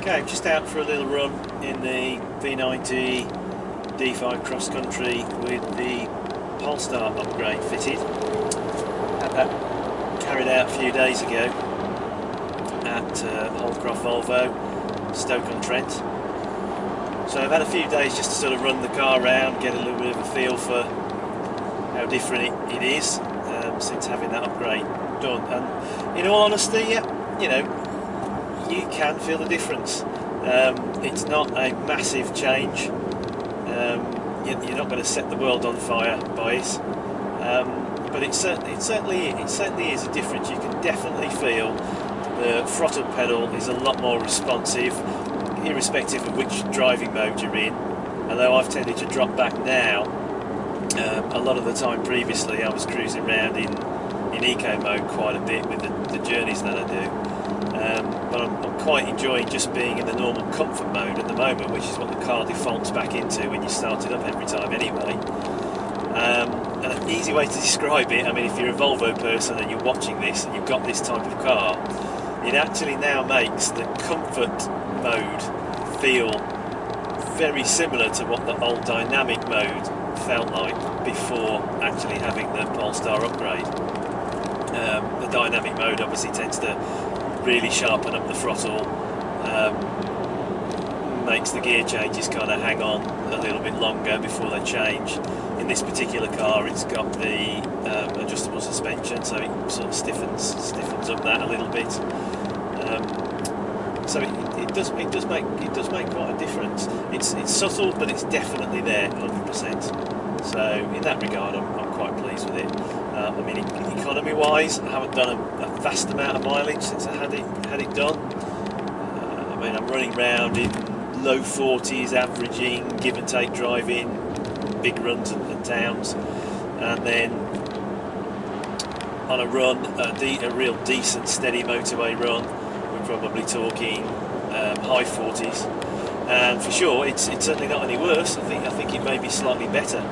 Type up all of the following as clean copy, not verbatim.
Okay, I'm just out for a little run in the V90 D5 cross country with the Polestar upgrade fitted. Had that carried out a few days ago at Holcroft Volvo, Stoke-on-Trent. So I've had a few days just to sort of run the car around, get a little bit of a feel for how different it is since having that upgrade done. And in all honesty, yeah, you know, you can feel the difference. It's not a massive change. You're not going to set the world on fire by it, but it certainly is a difference. You can definitely feel the throttle pedal is a lot more responsive, irrespective of which driving mode you're in. Although I've tended to drop back now. A lot of the time previously I was cruising around in eco mode quite a bit with the journeys that I do. But I'm quite enjoying just being in the normal comfort mode at the moment, which is what the car defaults back into when you start it up every time anyway. And an easy way to describe it, I mean, if you're a Volvo person and you're watching this and you've got this type of car, it actually now makes the comfort mode feel very similar to what the old dynamic mode felt like before actually having the Polestar upgrade. The dynamic mode obviously tends to really sharpen up the throttle, makes the gear changes kind of hang on a little bit longer before they change. In this particular car it's got the adjustable suspension, so it sort of stiffens up that a little bit. So it does make quite a difference. It's subtle, but it's definitely there 100%. So in that regard I'm quite pleased with it. I mean, economy wise, I haven't done a vast amount of mileage since I had it done. I mean, I'm running around in low 40s, averaging, give and take driving, big runs and towns, and then on a run, a real decent steady motorway run, we're probably talking high 40s, and for sure it's certainly not any worse. I think it may be slightly better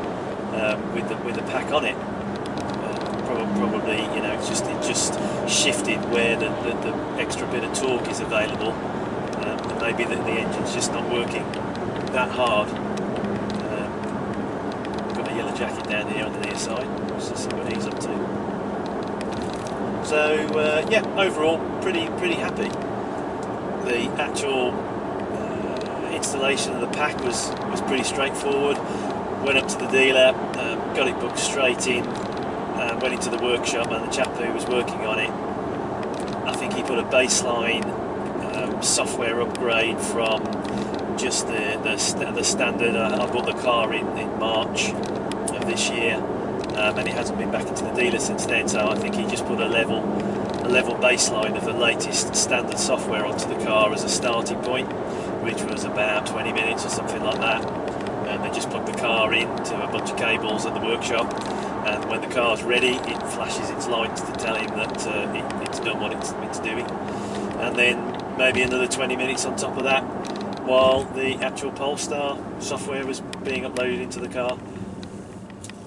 with the pack on it. Probably, you know, it just shifted where the extra bit of torque is available, and maybe the engine's just not working that hard. Got a yellow jacket down here on the near side, just to see what he's up to. So yeah, overall pretty happy. The actual installation of the pack was pretty straightforward. Went up to the dealer, got it booked straight in. Went into the workshop, and the chap who was working on it, I think he put a baseline software upgrade from just the standard. I bought the car in March of this year, and it hasn't been back into the dealer since then, so I think he just put a level baseline of the latest standard software onto the car as a starting point, which was about 20 minutes or something like that. And they just plugged the car into a bunch of cables at the workshop, and when the car's ready it flashes its lights to tell him that it's done what it's doing, and then maybe another 20 minutes on top of that while the actual Polestar software was being uploaded into the car.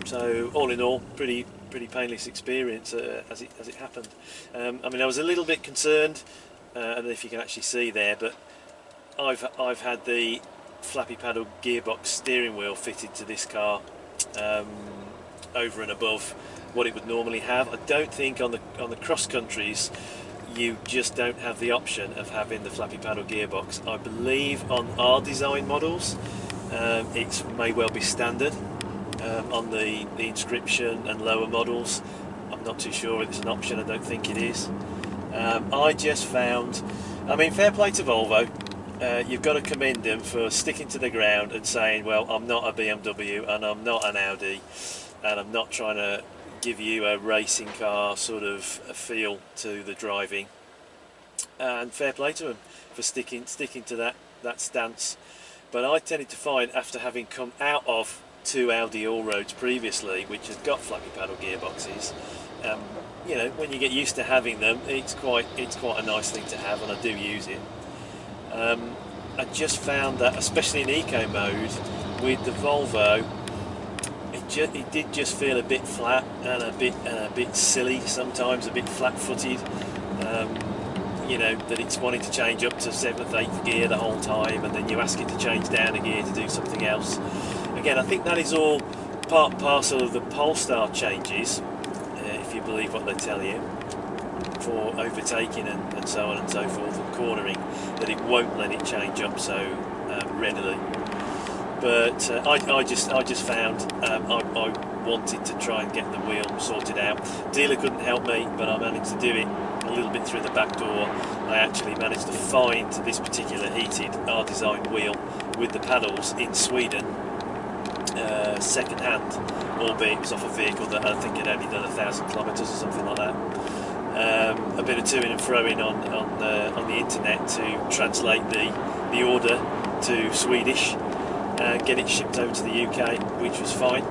So all in all, pretty painless experience as it happened. I mean, I was a little bit concerned, I don't know if you can actually see there, but I've had the flappy paddle gearbox steering wheel fitted to this car over and above what it would normally have. I don't think on the cross countries you just don't have the option of having the flappy paddle gearbox. I believe on our design models it may well be standard. On the inscription and lower models I'm not too sure if it's an option. I don't think it is. I just found, I mean, fair play to Volvo. You've got to commend them for sticking to the ground and saying, well, I'm not a BMW and I'm not an Audi and I'm not trying to give you a racing car sort of a feel to the driving, and fair play to them for sticking to that stance. But I tended to find, after having come out of two Audi Allroads previously which has got flappy paddle gearboxes, you know, when you get used to having them, it's quite a nice thing to have, and I do use it. I just found that, especially in eco mode with the Volvo, it did just feel a bit flat and a bit silly sometimes, a bit flat-footed. you know, that it's wanting to change up to 7th, 8th gear the whole time, and then you ask it to change down a gear to do something else. Again, I think that is all part and parcel of the Polestar changes, if you believe what they tell you, for overtaking and so on and so forth, and cornering, that it won't let it change up so readily. But I just found I wanted to try and get the wheel sorted out. Dealer couldn't help me, but I managed to do it a little bit through the back door. I actually managed to find this particular heated R-Design wheel with the paddles in Sweden, second hand, albeit it was off a vehicle that I think had only done 1,000 kilometres or something like that. A bit of to-in and fro-in on the internet to translate the order to Swedish and get it shipped over to the UK, which was fine.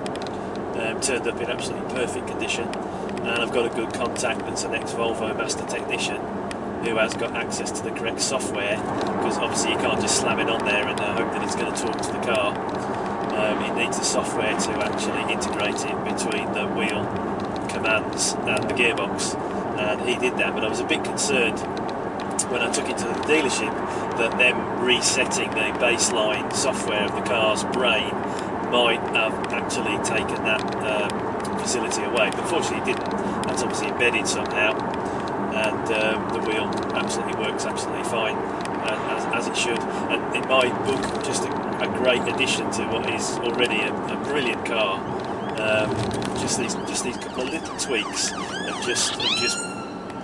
Turned up in absolutely perfect condition, and I've got a good contact that's an ex-Volvo master technician who has got access to the correct software, because obviously you can't just slam it on there and hope that it's going to talk to the car. It needs the software to actually integrate it between the wheel commands and the gearbox, and he did that. But I was a bit concerned when I took it to the dealership that them resetting the baseline software of the car's brain might have actually taken that facility away, but fortunately it didn't. That's obviously embedded somehow, and the wheel absolutely works absolutely fine, as it should. And in my book, just a great addition to what is already a brilliant car. Just these couple of little tweaks have just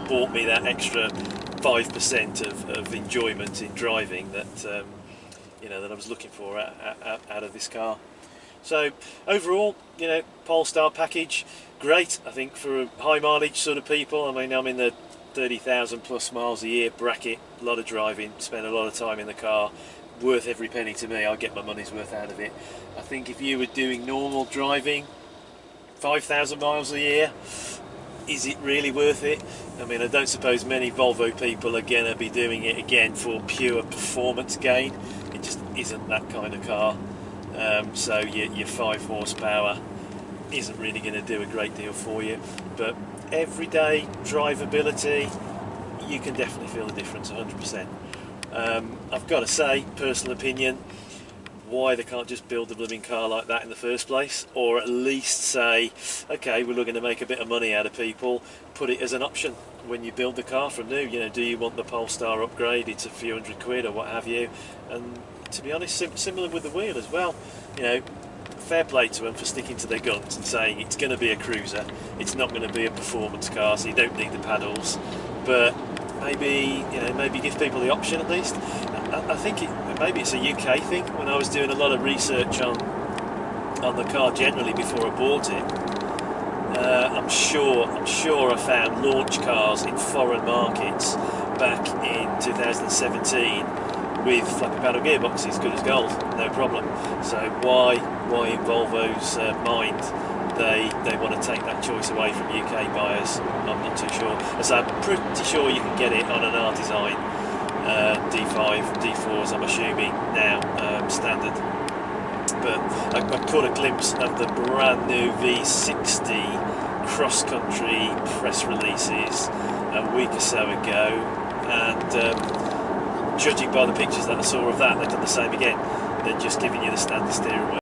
bought me that extra 5% of enjoyment in driving that you know, that I was looking for out of this car. So overall, you know, Polestar package, great. I think for high mileage sort of people. I mean, I'm in the 30,000 plus miles a year bracket, a lot of driving, spend a lot of time in the car, worth every penny to me. I'll get my money's worth out of it. I think if you were doing normal driving, 5,000 miles a year, is it really worth it? I mean, I don't suppose many Volvo people are going to be doing it again for pure performance gain. It just isn't that kind of car. So your 5 horsepower isn't really going to do a great deal for you. But everyday drivability, you can definitely feel the difference 100%. I've got to say, personal opinion, why they can't just build a blooming car like that in the first place, or at least say, okay, we're looking to make a bit of money out of people, put it as an option when you build the car from new. You know, do you want the Polestar upgrade? It's a few £100 or what have you. And to be honest, similar with the wheel as well. You know, fair play to them for sticking to their guns and saying it's going to be a cruiser, it's not going to be a performance car, so you don't need the paddles. But maybe, you know, maybe give people the option at least. I think maybe it's a UK thing. When I was doing a lot of research on the car generally before I bought it, I'm sure I found launch cars in foreign markets back in 2017 with flappy paddle gearboxes, good as gold, no problem. So why in Volvo's mind they want to take that choice away from UK buyers, I'm not too sure. As I'm pretty sure you can get it on an R-Design D5, D4s I'm assuming now, standard. But I caught a glimpse of the brand new V60 cross-country press releases a week or so ago, and judging by the pictures that I saw of that, they've done the same again. They're just giving you the standard steering wheel.